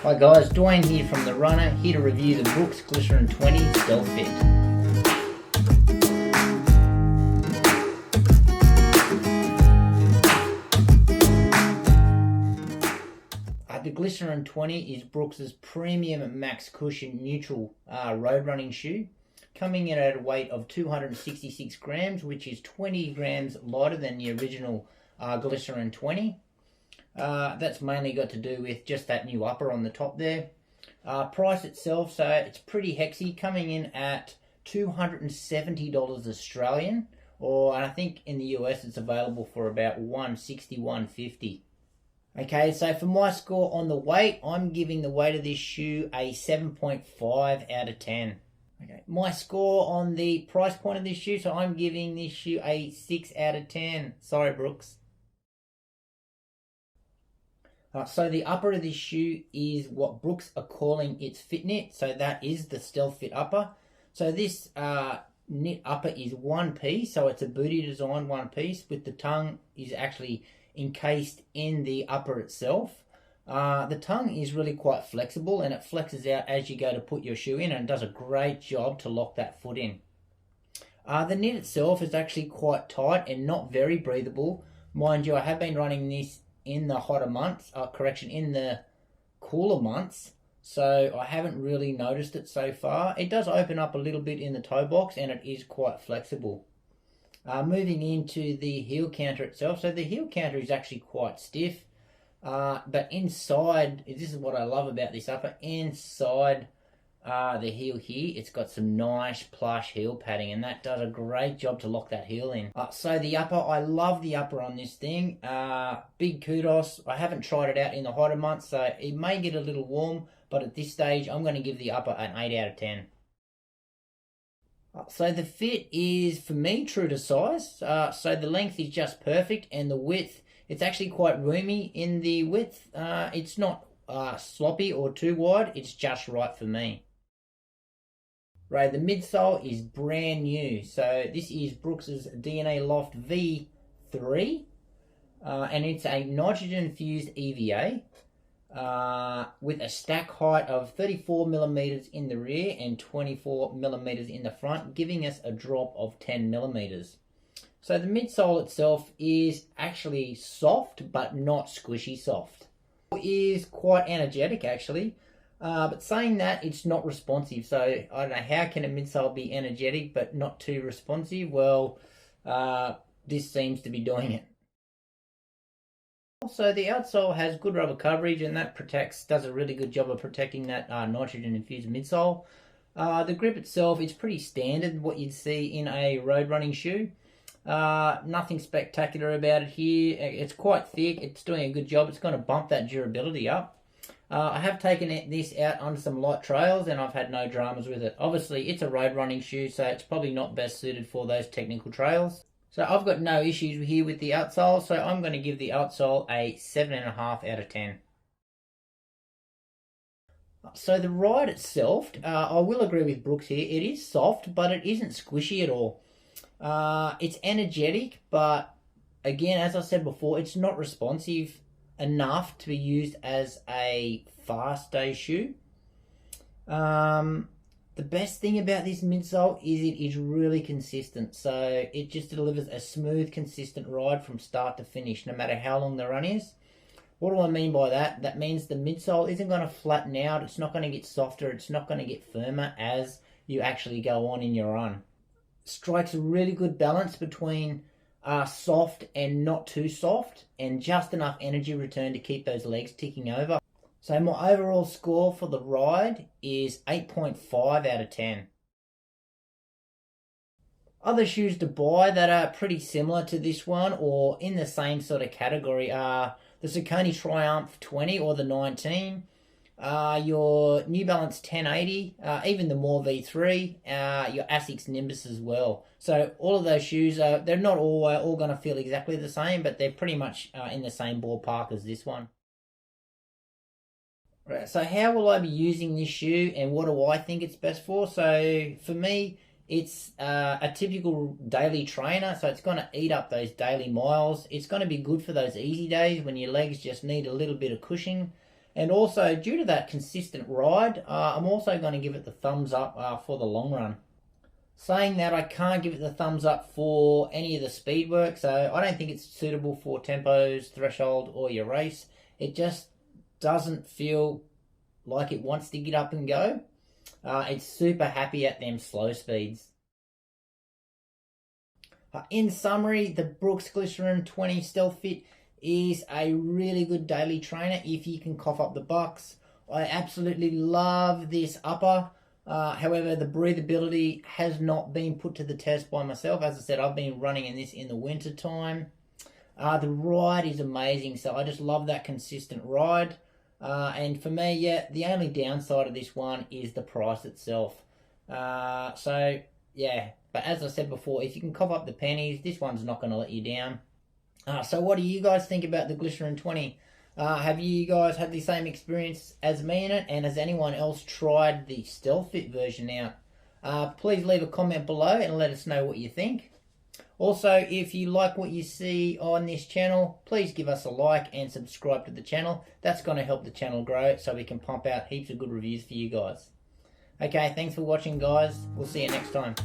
Hi guys, Dwayne here from the Runner, here to review the Brooks Glycerin 20 Stealthfit. The Glycerin 20 is Brooks's premium max cushion neutral road running shoe, coming in at a weight of 266 grams, which is 20 grams lighter than the original Glycerin 20. That's mainly got to do with just that new upper on the top there. Price itself, so it's pretty hexy, coming in at $270 Australian, or I think in the US it's available for about $160, $150. Okay, so for my score on the weight, I'm giving the weight of this shoe a 7.5 out of 10. Okay, my score on the price point of this shoe, so I'm giving this shoe a 6 out of 10. Sorry, Brooks. So the upper of this shoe is what Brooks are calling its fit knit. So that is the Stealthfit upper. So this knit upper is one piece. So it's a booty design one piece, with the tongue is actually encased in the upper itself. The tongue is really quite flexible, and it flexes out as you go to put your shoe in, and does a great job to lock that foot in. The knit itself is actually quite tight and not very breathable. Mind you, I have been running this in the hotter months, in the cooler months, so I haven't really noticed it so far. It does open up a little bit in the toe box, and it is quite flexible. Moving into the heel counter itself, so the heel counter is actually quite stiff, but inside, this is what I love about this upper, inside the heel here, it's got some nice plush heel padding, and that does a great job to lock that heel in. So the upper, I love the upper on this thing. Big kudos. I haven't tried it out in the hotter months, so it may get a little warm, but at this stage I'm going to give the upper an 8 out of 10. So the fit is, for me, true to size. So the length is just perfect, and the width, it's actually quite roomy in the width. It's not sloppy or too wide, it's just right for me. Right, the midsole is brand new. So this is Brooks's DNA Loft V3, and it's a nitrogen-infused EVA with a stack height of 34 millimeters in the rear and 24 millimeters in the front, giving us a drop of 10 millimeters. So the midsole itself is actually soft, but not squishy soft. It is quite energetic actually. But saying that, it's not responsive. So I don't know, how can a midsole be energetic but not too responsive? Well, this seems to be doing it. Also, the outsole has good rubber coverage, and that does a really good job of protecting that nitrogen-infused midsole. The grip itself is pretty standard, what you'd see in a road running shoe. Nothing spectacular about it here. It's quite thick. It's doing a good job. It's going to bump that durability up. I have taken this out on some light trails, and I've had no dramas with it. Obviously, it's a road running shoe, so it's probably not best suited for those technical trails. So I've got no issues here with the outsole, so I'm going to give the outsole a 7.5 out of 10. So the ride itself, I will agree with Brooks here. It is soft, but it isn't squishy at all. It's energetic, but again, as I said before, it's not responsive enough to be used as a fast day shoe. The best thing about this midsole is it is really consistent. So it just delivers a smooth, consistent ride from start to finish, no matter how long the run is. What do I mean by that? That means the midsole isn't going to flatten out. It's not going to get softer. It's not going to get firmer as you actually go on in your run. Strikes a really good balance between soft and not too soft, and just enough energy return to keep those legs ticking over. So my overall score for the ride is 8.5 out of 10. Other shoes to buy that are pretty similar to this one, or in the same sort of category, are the Saucony Triumph 20 or the 19, your New Balance 1080, even the More V3, your Asics Nimbus as well. So all of those shoes, they're not all going to feel exactly the same, but they're pretty much in the same ballpark as this one. Right, so how will I be using this shoe, and what do I think it's best for? So for me, it's a typical daily trainer, so it's going to eat up those daily miles. It's going to be good for those easy days when your legs just need a little bit of cushioning. And also, due to that consistent ride, I'm also going to give it the thumbs up for the long run. Saying that, I can't give it the thumbs up for any of the speed work, so I don't think it's suitable for tempos, threshold, or your race. It just doesn't feel like it wants to get up and go. It's super happy at them slow speeds. In summary, the Brooks Glycerin 20 Stealthfit is a really good daily trainer if you can cough up the bucks. I absolutely love this upper. However, the breathability has not been put to the test by myself. As I said, I've been running in this in the winter time. The ride is amazing, so I just love that consistent ride. And for me, yeah, the only downside of this one is the price itself. So, yeah, but as I said before, if you can cough up the pennies, this one's not going to let you down. So what do you guys think about the Glycerin 20? Have you guys had the same experience as me in it? And has anyone else tried the Stealthfit version out? Please leave a comment below and let us know what you think. Also, if you like what you see on this channel, please give us a like and subscribe to the channel. That's going to help the channel grow so we can pump out heaps of good reviews for you guys. Okay, thanks for watching, guys. We'll see you next time.